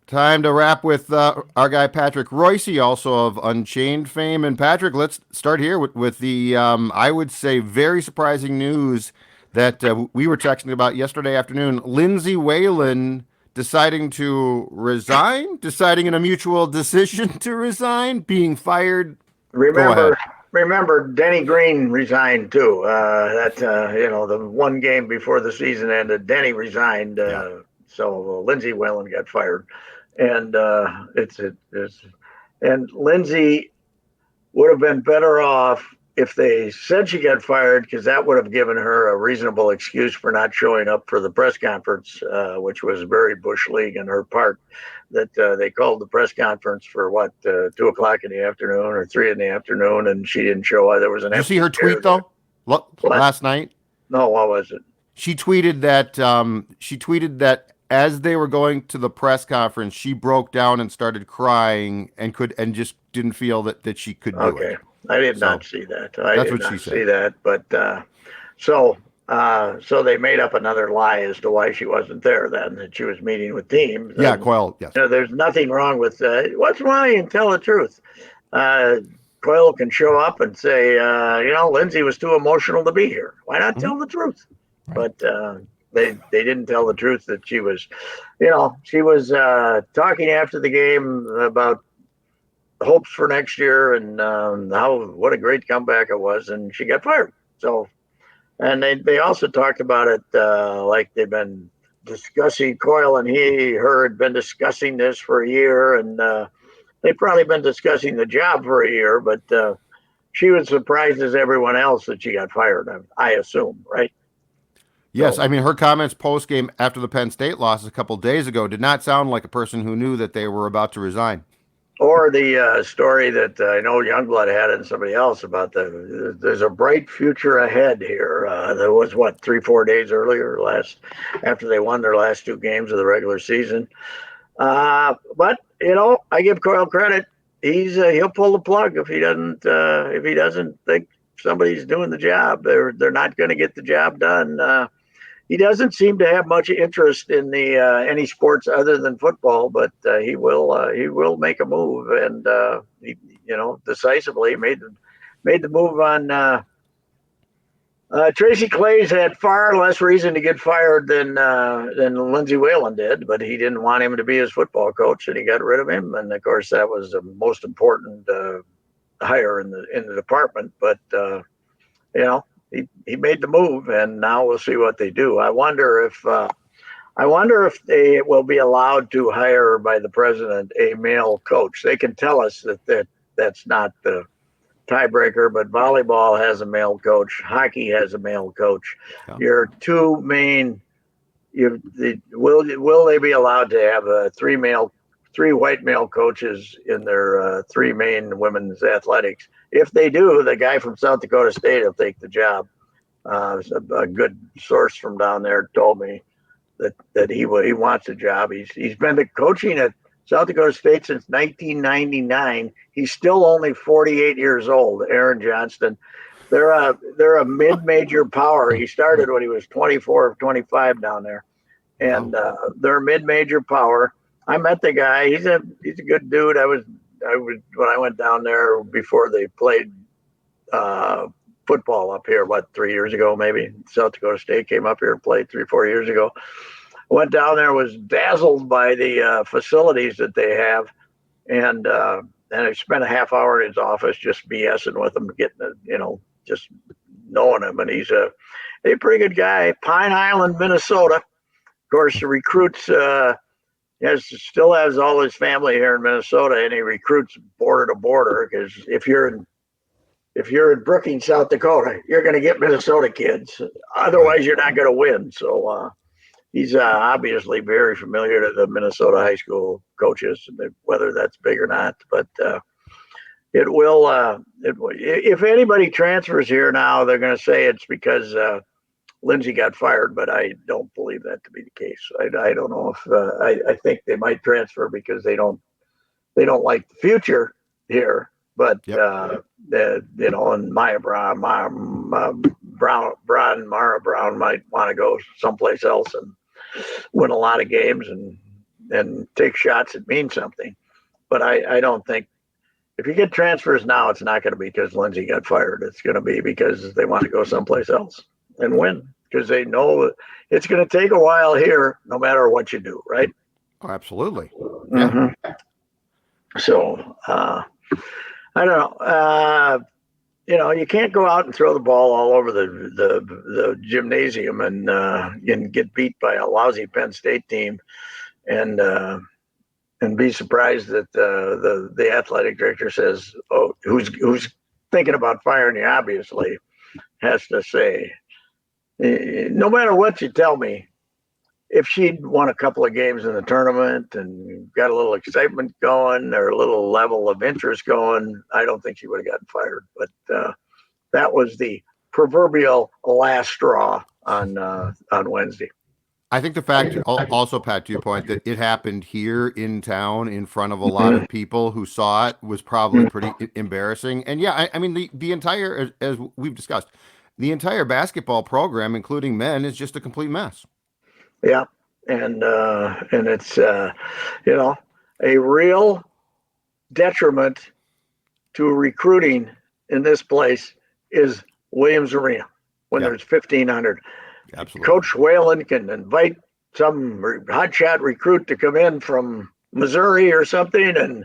Time to wrap with our guy Patrick Royce, also of Unchained fame. And Patrick, let's start here with the, I would say, very surprising news that we were texting about yesterday afternoon. Lindsay Whalen deciding to resign, deciding in a mutual decision to resign, being fired. Go ahead. Remember, Denny Green resigned too. The one game before the season ended, Denny resigned. Yeah. So Lindsay Whalen got fired, and and Lindsay would have been better off if they said she got fired, because that would have given her a reasonable excuse for not showing up for the press conference, which was very bush league on her part. That they called the press conference for 2 o'clock in the afternoon or 3 in the afternoon, and she didn't show up. There was an Did you see empty her chair tweet there. though? What? Last night, No, what was it? she tweeted that as they were going to the press conference, she broke down and started crying and just didn't feel that she could do it. Okay, I did So not see that. I that's did what she not see said. that. But so so they made up another lie as to why she wasn't there. Then that she was meeting with teams, Yeah, and Coyle. Yes. there's nothing wrong with what's wrong and tell the truth. Uh, Coyle can show up and say, Lindsay was too emotional to be here. Why not Hmm. tell the truth? Right. But they didn't tell the truth that she was talking after the game about hopes for next year and what a great comeback it was, and she got fired. So, and they also talked about it like they've been discussing. Coyle and her had been discussing this for a year, and they've probably been discussing the job for a year, but she was surprised as everyone else that she got fired. I assume, right? Yes, So, I mean her comments post game after the Penn State loss a couple days ago did not sound like a person who knew that they were about to resign. or the story that I know Youngblood had and somebody else about there's a bright future ahead here. There was 3-4 days earlier, after they won their last 2 games of the regular season. But I give Coyle credit. He'll pull the plug if he doesn't think somebody's doing the job. They're not going to get the job done. He doesn't seem to have much interest in the any sports other than football, but he will make a move, and decisively made the move on. Tracy Claeys had far less reason to get fired than Lindsay Whalen did, but he didn't want him to be his football coach, and he got rid of him. And of course, that was the most important hire in the department. But he made the move, and now we'll see what they do. I wonder if they will be allowed to hire by the president a male coach. They can tell us that's not the tiebreaker, but volleyball has a male coach, hockey has a male coach. Yeah. Your two main, will they be allowed to have three white male coaches in their 3 main women's athletics? If they do, the guy from South Dakota State will take the job. A good source from down there told me that he wants a job. He's been coaching at South Dakota State since 1999. He's still only 48 years old. Aaron Johnston. They're a mid-major power. He started when he was 24 or 25 down there, and they're a mid-major power. I met the guy. He's a good dude. I was when I went down there before they played football up here. 3 years ago, maybe South Dakota State came up here and played 3-4 years ago. Went down there, was dazzled by the facilities that they have, and I spent a half hour in his office just BSing with him, just knowing him. And he's a pretty good guy. Pine Island, Minnesota. Of course, the recruits still has all his family here in Minnesota, and he recruits border to border, because if you're in Brookings, South Dakota, you're going to get Minnesota kids. Otherwise, you're not going to win. So he's obviously very familiar to the Minnesota high school coaches, whether that's big or not. But it will. If anybody transfers here now, they're going to say it's because Lindsay got fired, but I don't believe that to be the case. I don't know if I think they might transfer because they don't like the future here. But Yep. and Mara Brown might want to go someplace else and win a lot of games and and take shots that mean something. But I don't think if you get transfers now, it's not going to be because Lindsay got fired. It's going to be because they want to go someplace else and win because they know it's going to take a while here, no matter what you do, right? Oh, absolutely. Yeah. Mm-hmm. So I don't know. You can't go out and throw the ball all over the gymnasium and get beat by a lousy Penn State team and be surprised that the athletic director says, "Oh, who's thinking about firing you?" Obviously, has to say, no matter what you tell me, if she'd won a couple of games in the tournament and got a little excitement going or a little level of interest going, I don't think she would have gotten fired. But that was the proverbial last straw on Wednesday. I think the fact also, Pat, to your point, that it happened here in town in front of a lot of people who saw it was probably pretty embarrassing. And yeah, I mean, the entire, as we've discussed, the entire basketball program, including men, is just a complete mess. Yeah. And it's, a real detriment to recruiting in this place is Williams Arena when there's 1,500. Absolutely. Coach Whalen can invite some hotshot recruit to come in from Missouri or something and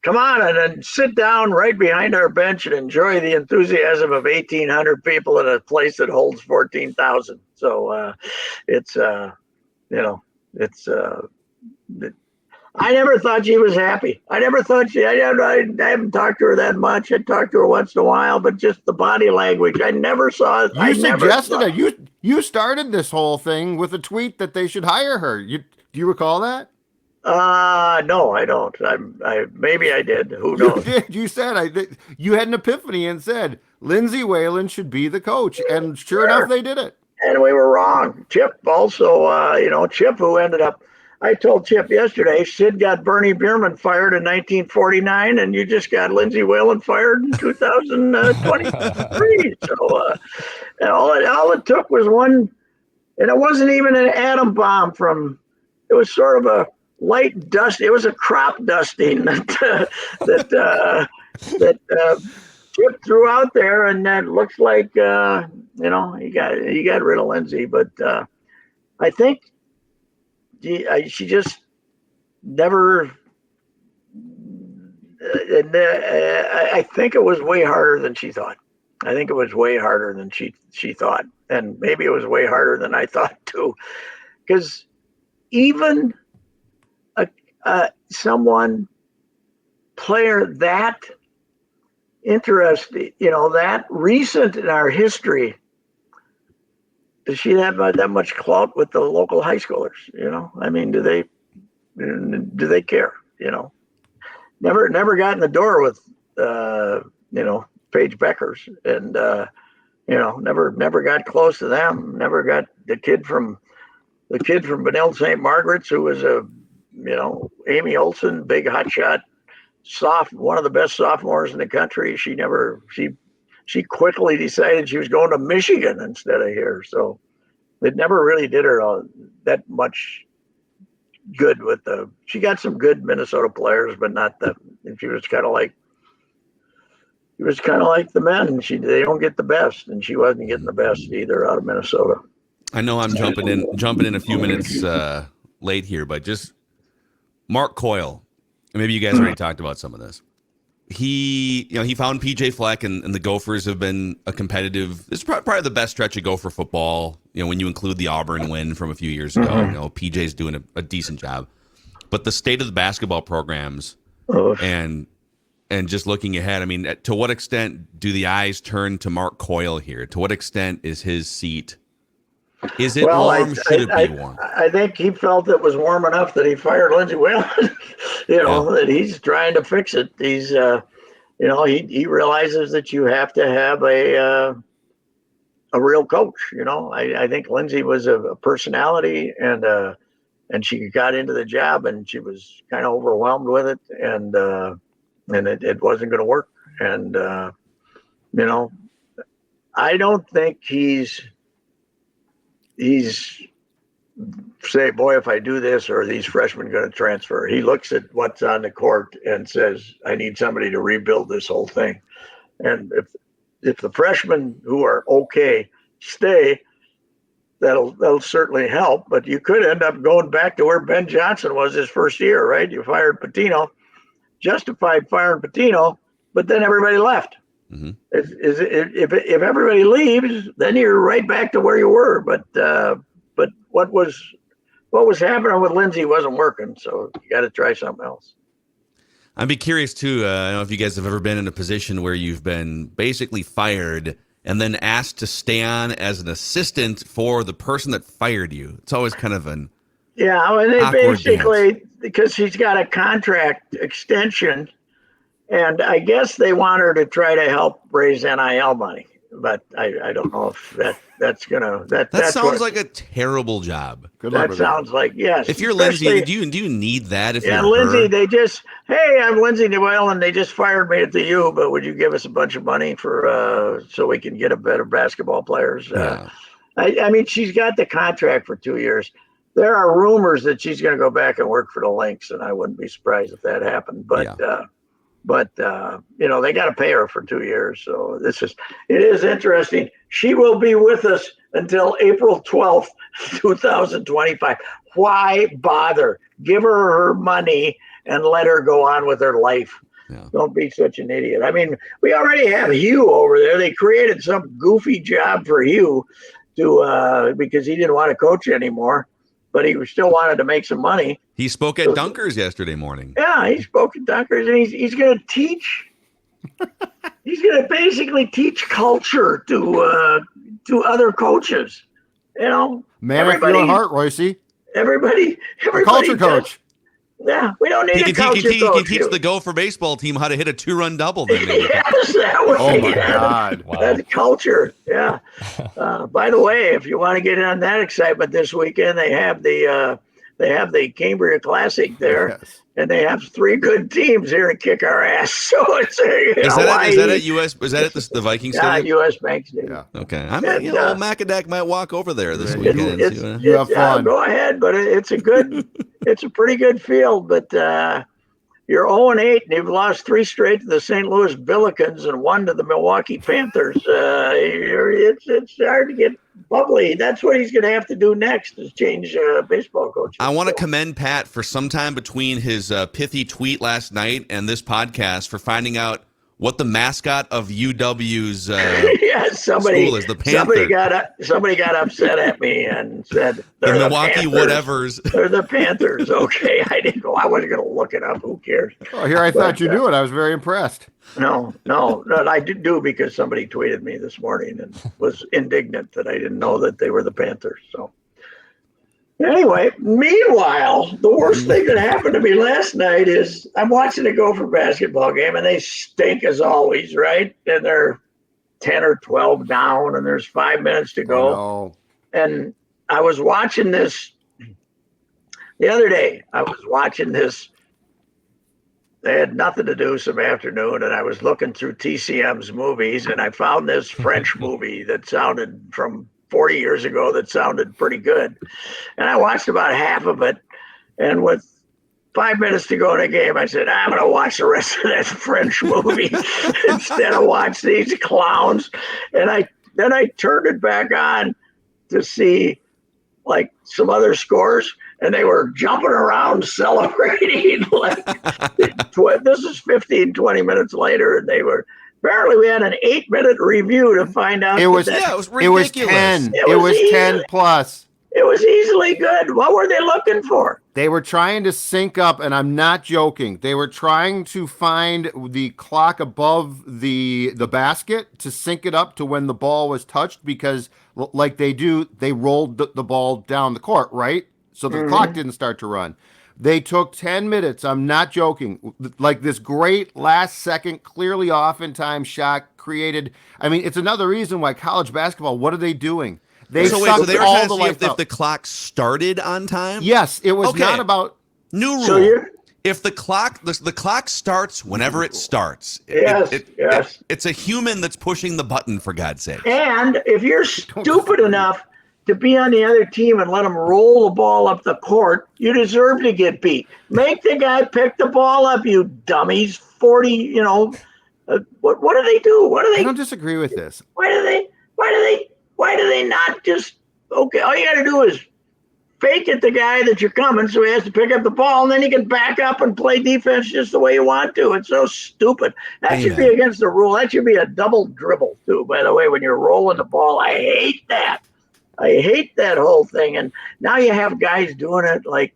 come on and then sit down right behind our bench and enjoy the enthusiasm of 1,800 people in a place that holds 14,000. So it's I never thought she was happy. I never thought I haven't talked to her that much. I talked to her once in a while, but just the body language, I never saw it. You suggested it. You started this whole thing with a tweet that they should hire her. Do you recall that? No, I don't. Maybe I did. Who knows? You did. You said you had an epiphany and said Lindsey Whalen should be the coach, and sure enough, they did it. And we were wrong. Chip also, Chip, who ended up. I told Chip yesterday, Sid got Bernie Bierman fired in 1949, and you just got Lindsey Whalen fired in 2023. So, and all it took was one, and it wasn't even an atom bomb it was sort of a light dust. It was a crop dusting that Chip threw out there, and that looks like, he got rid of Lindsay. But I think she just never. I think it was way harder than she thought. I think it was way harder than she thought, and maybe it was way harder than I thought too. Because even player that interesting, that recent in our history. Does she have that much clout with the local high schoolers? I mean, do they care? Never got in the door with, Paige Beckers, and never got close to them. Never got the kid from Benilde St. Margaret's, who was Amy Olson, big hotshot, one of the best sophomores in the country. She quickly decided she was going to Michigan instead of here. So it never really did her that much good she got some good Minnesota players, but not she was kind of like the men. They don't get the best, and she wasn't getting the best either out of Minnesota. I know I'm jumping in a few minutes late here, but just Mark Coyle. Maybe you guys already talked about some of this. He found PJ Fleck, and the Gophers have been a competitive. It's probably the best stretch of Gopher football. When you include the Auburn win from a few years ago, PJ's doing a decent job. But the state of the basketball programs, and just looking ahead, I mean, to what extent do the eyes turn to Mark Coyle here? To what extent is his seat? Is it warm? Should it be warm? I think he felt it was warm enough that he fired Lindsey Whalen. That he's trying to fix it. He's, he realizes that you have to have a real coach. I think Lindsay was a personality, and she got into the job, and she was kind of overwhelmed with it, and it wasn't going to work. And I don't think he's say, boy, if I do this, or are these freshmen going to transfer? He looks at what's on the court and says, I need somebody to rebuild this whole thing. And if the freshmen who are okay stay, that'll certainly help. But you could end up going back to where Ben Johnson was his first year, right? You fired Patino, justified firing Patino, but then everybody left. Mm-hmm. If everybody leaves, then you're right back to where you were. But what was happening with Lindsay wasn't working, so you got to try something else. I'd be curious too. I don't know if you guys have ever been in a position where you've been basically fired and then asked to stay on as an assistant for the person that fired you. It's always kind of an and they awkward basically dance. Because she's got a contract extension. And I guess they want her to try to help raise NIL money, but I don't know if that's gonna That sounds like a terrible job. Good luck that with sounds like yes. If you're Especially- Lindsay, do you need that? If yeah, you're Lindsay, her? they just I'm Lindsay Whalen. They just fired me at the U, but would you give us a bunch of money for so we can get a better basketball players? Yeah. I mean, she's got the contract for 2 years. There are rumors that she's going to go back and work for the Lynx, and I wouldn't be surprised if that happened. But they got to pay her for 2 years. So it is interesting. She will be with us until April 12th, 2025. Why bother? Give her money and let her go on with her life. Yeah. Don't be such an idiot. I mean, we already have Hugh over there. They created some goofy job for Hugh because he didn't want to coach anymore, but he still wanted to make some money. He spoke at Dunkers yesterday morning. Yeah, he spoke at Dunkers, and he's going to teach. He's going to basically teach culture to other coaches. Man of your own heart, Royce. Everybody Culture coach. Yeah, we don't need He a can culture teach coach. the Gopher baseball team how to hit a 2-run double. Then maybe. Yes, that way. Oh my God! Wow. That's culture. Yeah. By the way, if you want to get in on that excitement this weekend, they have the Cambria Classic there, Yes. and they have 3 good teams here to kick our ass. So it's Is that at US? Is that at the Vikings Stadium? U.S. Bank Stadium. Yeah. Okay, And, old Macadac might walk over there this Yeah, weekend. And see what- You have fun. Go ahead, but it's a pretty good field. But you're 0-8, and you've lost 3 straight to the St. Louis Billikens and 1 to the Milwaukee Panthers. It's hard to get bubbly. That's what he's going to have to do next is change baseball coaches. I want to commend Pat for sometime between his pithy tweet last night and this podcast for finding out what the mascot of UW's somebody school is, the Panther. Somebody got upset at me and said The they're Milwaukee Panthers. whatevers. They're the Panthers. Okay, I wasn't going to look it up. Who cares? Oh, here I thought you knew it. I was very impressed. No, I did do because somebody tweeted me this morning and was indignant that I didn't know that they were the Panthers. So anyway, meanwhile, the worst thing that happened to me last night is I'm watching a Gopher basketball game and they stink as always, right? And they're 10 or 12 down and there's 5 minutes to go. Oh, And I was watching this the other day. They had nothing to do some afternoon, and I was looking through TCM's movies, and I found this French movie that sounded from 40 years ago that sounded pretty good. And I watched about half of it, and with 5 minutes to go in the game, I said, I'm going to watch the rest of that French movie instead of watch these clowns. And then I turned it back on to see like some other scores, and they were jumping around celebrating. Like this is 15, 20 minutes later, and they were apparently we had an 8-minute review to find out. it was ridiculous. it was 10. It It was was easy. 10 plus. It was easily good. What were they looking for? They were trying to sync up, and I'm not joking. They were trying to find the clock above the basket to sync it up to when the ball was touched, because like they do, they rolled the ball down the court, right? So the clock didn't start to run. They took 10 minutes. I'm not joking. Like this great last second, clearly off in time shot created. I mean, it's another reason why college basketball, what are they doing? They So sucked they were all trying the to see life if out. the clock started on time? Yes, it was Okay. not about. New rule. So you're If the clock starts whenever it starts. Yes. It's a human that's pushing the button, for God's sake. and if you're stupid enough to be on the other team and let them roll the ball up the court, you deserve to get beat. Make the guy pick the ball up, you dummies. 40, what do they do? What do they? I don't disagree with this. Why do they not just, okay, all you got to do is fake it the guy that you're coming so he has to pick up the ball, and then you can back up and play defense just the way you want to. It's so stupid. That should be against the rule. That should be a double dribble, too, by the way, when you're rolling the ball. I hate that. I hate that whole thing. And now you have guys doing it like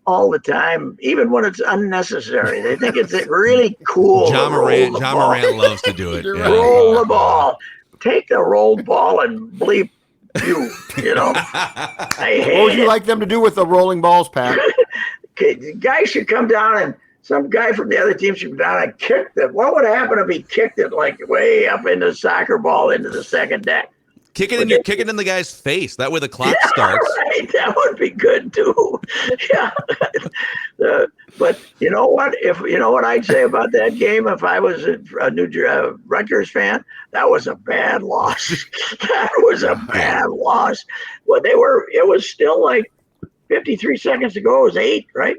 all the time, even when it's unnecessary. They think it's really cool. John Morant loves to do it. You're Yeah. Roll the ball. Take the rolled ball and bleep you know. I hate What would you it. like them to do with the rolling balls, Pat? Okay, the guy should come down, and some guy from the other team should come down and kick it. What would happen if he kicked it like way up into the soccer ball into the second deck? Kick it in the guy's face. That way the clock starts. Right, that would be good too. Yeah. But you know what? What I'd say about that game, if I was a New Rutgers fan, that was a bad loss. That was a bad loss. Well, it was still like 53 seconds to go. It was 8, right?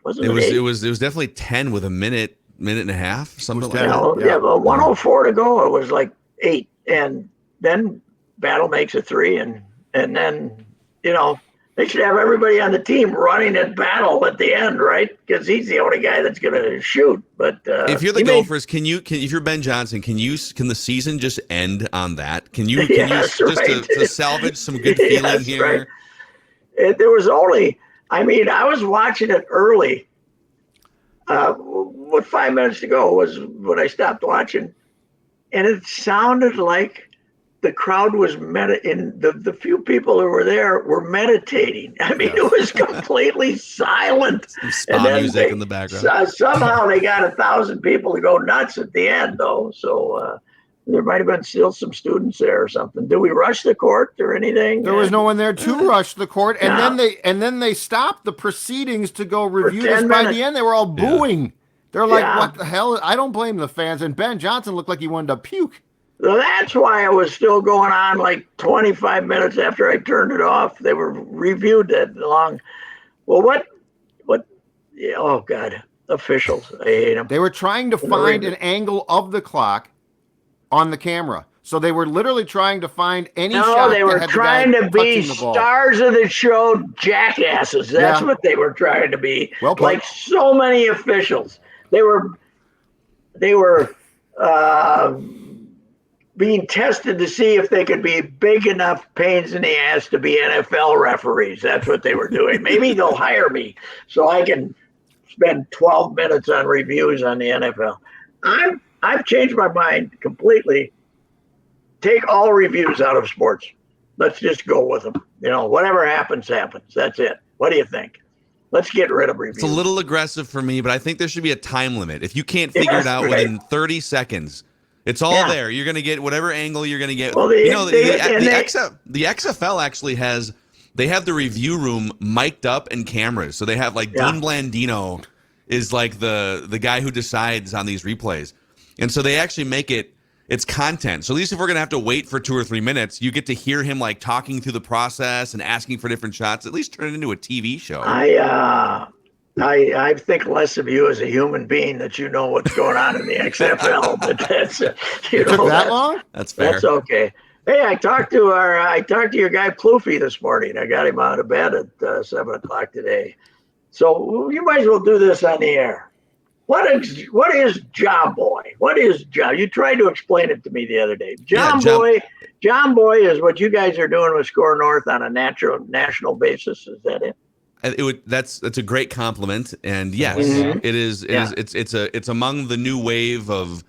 Wasn't it? It was definitely 10 with a minute and a half, something like that. Yeah, but 104 to go. It was like 8, and then Battle makes a 3, and then they should have everybody on the team running at Battle at the end, right? Because he's the only guy that's going to shoot. But if you're the Gophers, if you're Ben Johnson, can the season just end on that? Can you just to salvage some good feeling here? Right. There was only, I was watching it early. With 5 minutes to go was when I stopped watching, and it sounded like the crowd was the few people who were there were meditating. It was completely silent. Some spa music in the background. Somehow they got 1,000 people to go nuts at the end, though. So there might have been still some students there or something. Did we rush the court or anything? There was no one there to rush the court, and then they stopped the proceedings to go review this. By the end, they were all booing. Yeah. They're like, "What the hell?" I don't blame the fans. And Ben Johnson looked like he wanted to puke. So that's why it was still going on like 25 minutes after I turned it off. They were reviewed that long. Well, what? Yeah, oh, God. Officials. I hate them. They were trying to find an angle of the clock on the camera. So they were literally trying to find any shot. No, they were trying to be stars of the show jackasses. That's what they were trying to be. Well played. Like so many officials. They were being tested to see if they could be big enough pains in the ass to be NFL referees. That's what they were doing. Maybe they'll hire me so I can spend 12 minutes on reviews on the NFL. I've changed my mind completely. Take all reviews out of sports. Let's just go with them. Whatever happens, happens. That's it. What do you think? Let's get rid of reviews. It's a little aggressive for me, but I think there should be a time limit. If you can't figure it out within 30 seconds, it's all there. You're going to get whatever angle you're going to get. Well, the XFL actually have the review room mic'd up and cameras. So they have Dean Blandino is like the guy who decides on these replays. And so they actually make it's content. So at least if we're going to have to wait for 2 or 3 minutes, you get to hear him talking through the process and asking for different shots. At least turn it into a TV show. I think less of you as a human being that you know what's going on in the XFL, but that's it took that long? That's fair. That's okay. Hey, I talked to your guy Kloofy this morning. I got him out of bed at 7:00 today. So you might as well do this on the air. What is Job Boy? What is Job? You tried to explain it to me the other day. John Boy is what you guys are doing with Score North on a national basis. Is that it? That's a great compliment, and yes, it is. It's among the new wave of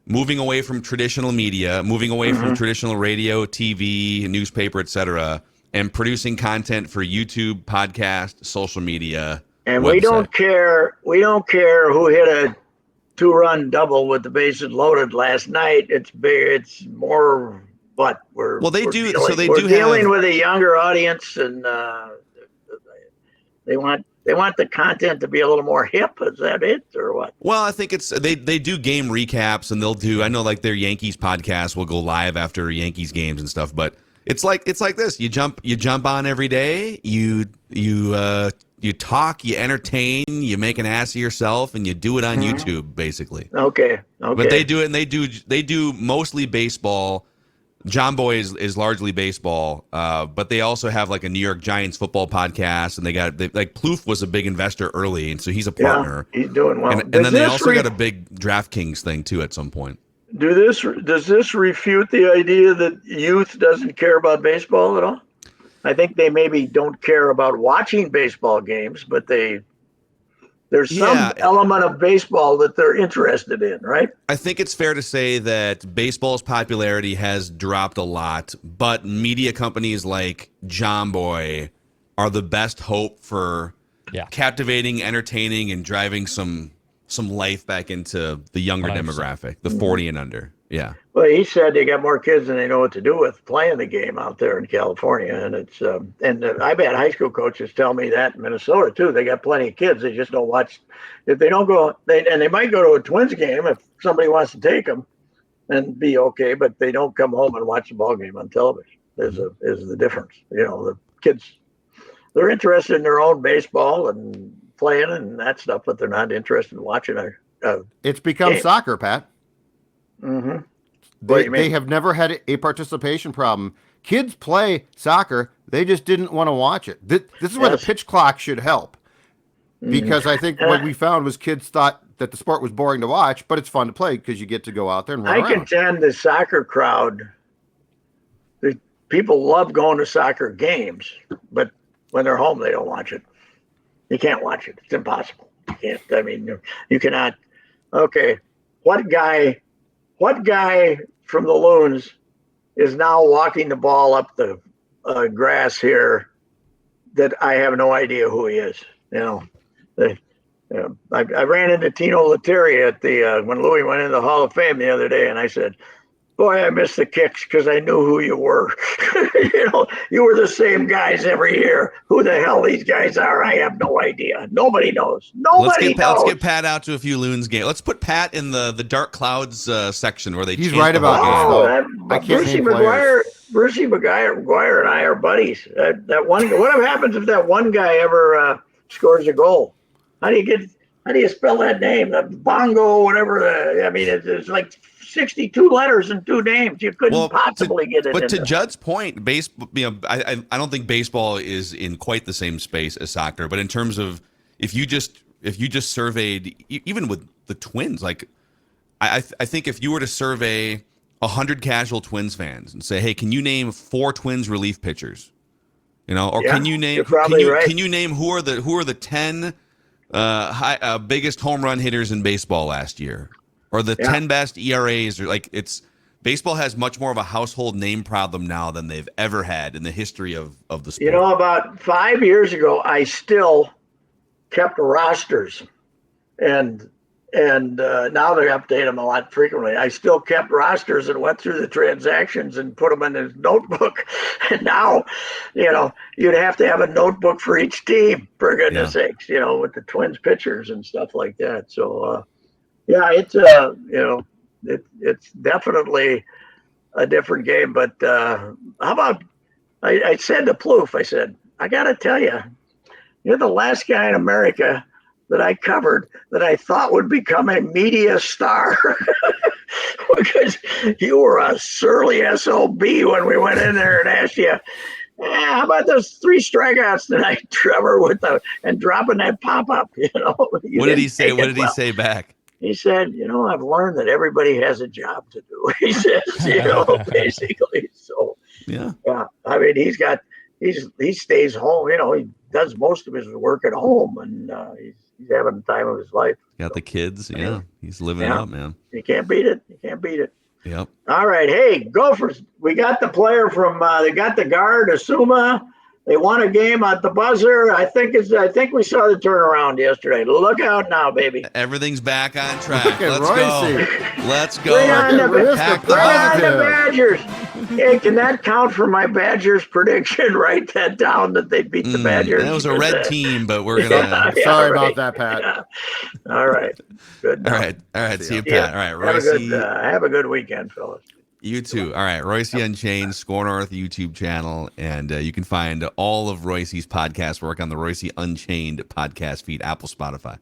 moving away from traditional media, moving away from traditional radio, TV, newspaper, etc., and producing content for YouTube, podcast, social media. And website. We don't care who hit a 2-run double with the bases loaded last night. It's big. It's more what we're dealing with a younger audience, and they want the content to be a little more hip. Is that it, or what? Well, I think they do game recaps, and they'll do. I know their Yankees podcast will go live after Yankees games and stuff, but It's like this. You jump on every day. You talk. You entertain. You make an ass of yourself, and you do it on YouTube, basically. Okay. But they do it, and they do mostly baseball. John Boy is largely baseball, but they also have like a New York Giants football podcast, and like Plouffe was a big investor early, and so he's a partner. Yeah, he's doing well. And then they also got a big DraftKings thing too at some point. Does this refute the idea that youth doesn't care about baseball at all? I think they maybe don't care about watching baseball games, but there's some element of baseball that they're interested in, right? I think it's fair to say that baseball's popularity has dropped a lot, but media companies like John Boy are the best hope for captivating, entertaining, and driving some life back into the younger 100%. demographic, the 40 and under. Yeah. Well, he said they got more kids than they know what to do with playing the game out there in California, and it's I've had high school coaches tell me that in Minnesota too. They got plenty of kids. They just don't watch. If they don't go, they might go to a Twins game if somebody wants to take them, and be okay. But they don't come home and watch the ball game on television. Is the difference. The kids, they're interested in their own baseball and playing and that stuff, but they're not interested in watching It's become game. soccer, Pat. Mm-hmm. What do you mean? They have never had a participation problem. Kids play soccer. They just didn't want to watch it. This is where the pitch clock should help. Because I think what we found was kids thought that the sport was boring to watch, but it's fun to play because you get to go out there and run around. Contend the soccer crowd, people love going to soccer games, but when they're home, they don't watch it. You can't watch it. It's impossible. You can't. I mean, you cannot. Okay, what guy from the Loons is now walking the ball up the grass here that I have no idea who he is? I ran into Tino Lettieri at when Louis went into the Hall of Fame the other day, and I said, "Boy, I missed the kicks because I knew who you were. You were the same guys every year. Who the hell these guys are, I have no idea. Nobody knows. Let's get Pat out to a few Loons games. Let's put Pat in the Dark Clouds section where they. He's right about this. Brucey McGuire and I are buddies. What happens if that one guy ever scores a goal? How do you spell that name? Bongo, whatever. It's like 62 letters and 2 names. You couldn't possibly get it. But to Judd's point, baseball. I don't think baseball is in quite the same space as soccer. But in terms of if you just surveyed, even with the Twins, like I think if you were to survey 100 casual Twins fans and say, hey, can you name 4 Twins relief pitchers? Can you name? Can you name who are the 10 biggest home run hitters in baseball last year? Or the 10 best ERAs, or baseball has much more of a household name problem now than they've ever had in the history of the sport. About 5 years ago, I still kept rosters, and now they update them a lot frequently. I still kept rosters and went through the transactions and put them in a notebook. And now, you'd have to have a notebook for each team, for goodness sakes, with the Twins pitchers and stuff like that. So, it's it's definitely a different game. But how about I said to Plouffe, I said, I got to tell you, you're the last guy in America that I covered that I thought would become a media star because you were a surly SOB when we went in there and asked you, how about those 3 strikeouts tonight, Trevor, and dropping that pop-up, What did he say? What did he say back? He said, I've learned that everybody has a job to do. He says, basically. So, yeah. I mean, he stays home. He does most of his work at home, and he's having the time of his life. Got the kids. Yeah. He's living it up, man. You can't beat it. Yep. All right. Hey, Gophers, we got the player from, they got the guard, Asuma. They won a game at the buzzer. I think we saw the turnaround yesterday. Look out now, baby. Everything's back on track. Let's go. Bring on the Badgers. Hey, can that count for my Badgers prediction? Write that down that they beat the Badgers. That was a red team, but we're gonna. Sorry about that, Pat. Yeah. All right. Good. All right. See you, Pat. All right, Royce. Have a good weekend, fellas. You too. All right. Royce Unchained, Score North YouTube channel. And you can find all of Royce's podcast work on the Royce Unchained podcast feed, Apple, Spotify.